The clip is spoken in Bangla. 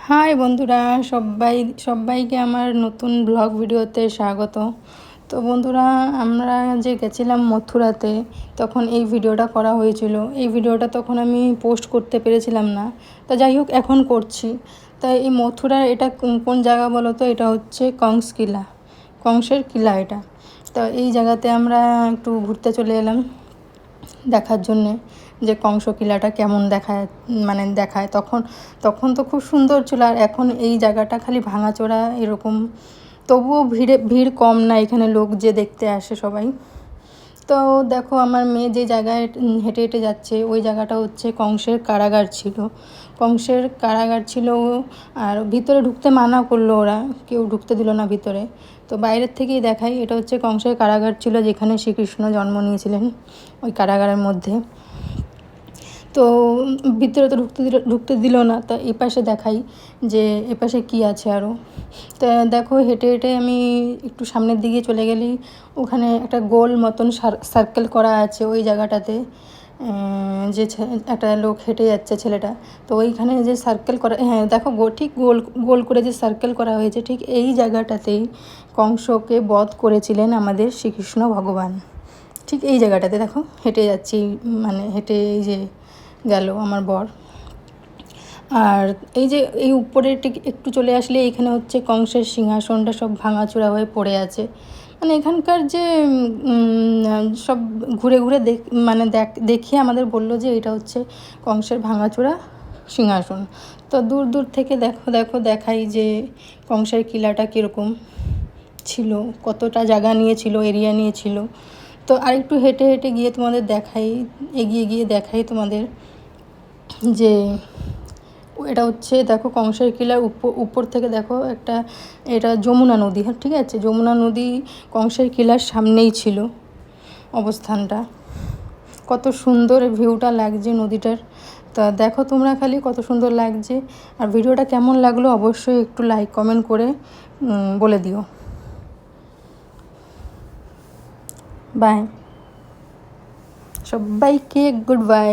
হাই বন্ধুরা, সবাইকে আমার নতুন ব্লগ ভিডিওতে স্বাগত। তো বন্ধুরা, আমরা যে গেছিলাম মথুরাতে, তখন এই ভিডিওটা করা হয়েছিল। এই ভিডিওটা তখন আমি পোস্ট করতে পেরেছিলাম না, তা যাই হোক এখন করছি। তাই এই মথুরার এটা কোন জায়গা বলো তো? এটা হচ্ছে কংসের কিলা এটা। তো এই জায়গাতে আমরা একটু ঘুরতে চলে এলাম দেখার জন্যে যে কংস কিলাটা কেমন দেখায়। তখন তো খুব সুন্দর ছিল, আর এখন এই জায়গাটা খালি ভাঙাচোরা এরকম। তবুও ভিড় কম না, এখানে লোক যে দেখতে আসে সবাই। তো দেখো, আমার মেয়ে যে জায়গায় হেঁটে হেঁটে যাচ্ছে, ওই জায়গাটা হচ্ছে কংসের কারাগার ছিল। আর ভিতরে ঢুকতে মানা করলো, ওরা কেউ ঢুকতে দিল না ভিতরে। তো বাইরের থেকেই দেখাই, এটা হচ্ছে কংসের কারাগার ছিল, যেখানে শ্রীকৃষ্ণ জন্ম নিয়েছিলেন, ওই কারাগারের মধ্যে। তো ভিতরে তো ঢুকতে দিল না। তা এপাশে দেখাই যে এপাশে কি আছে আরও। তা দেখো, হেঁটে হেঁটে আমি একটু সামনের দিকে চলে গেলি, ওখানে একটা গোল মতন সার্কেল করা আছে ওই জায়গাটাতে। যে একটা লোক হেঁটে যাচ্ছে, ছেলেটা। তো ওইখানে যে সার্কেল করা, হ্যাঁ দেখো, ঠিক গোল গোল করে যে সার্কেল করা হয়েছে, ঠিক এই জায়গাটাতেই কংসকে বধ করেছিলেন আমাদের শ্রীকৃষ্ণ ভগবান। ঠিক এই জায়গাটাতে দেখো, হেঁটে যাচ্ছি, হেঁটে এই যে গেল আমার বর। আর এই যে এই উপরের ঠিক একটু চলে আসলে এখানে হচ্ছে কংসের সিংহাসনটা সব ভাঙাচোরা হয়ে পড়ে আছে। এখানকার যে সব ঘুরে ঘুরে দেখিয়ে আমাদের বললো যে এটা হচ্ছে কংসের ভাঙাচোরা সিংহাসন। তো দূর দূর থেকে দেখাই যে কংসের কিলাটা কীরকম ছিল, কতটা জায়গা নিয়েছিল, এরিয়া নিয়েছিল। তো আরেকটু হেঁটে হেঁটে গিয়ে তোমাদের এগিয়ে গিয়ে দেখাই তোমাদের যে এটা হচ্ছে, দেখো, কংসের কিলার উপর থেকে দেখো এটা যমুনা নদী। হ্যাঁ, ঠিক আছে, যমুনা নদী কংসের কিলার সামনেই ছিল অবস্থানটা। কত সুন্দর ভিউটা লাগছে নদীটার। তা দেখো তোমরা খালি কত সুন্দর লাগছে। আর ভিডিওটা কেমন লাগলো অবশ্যই একটু লাইক কমেন্ট করে বলে দিও। বাই, সবাইকে গুড বাই।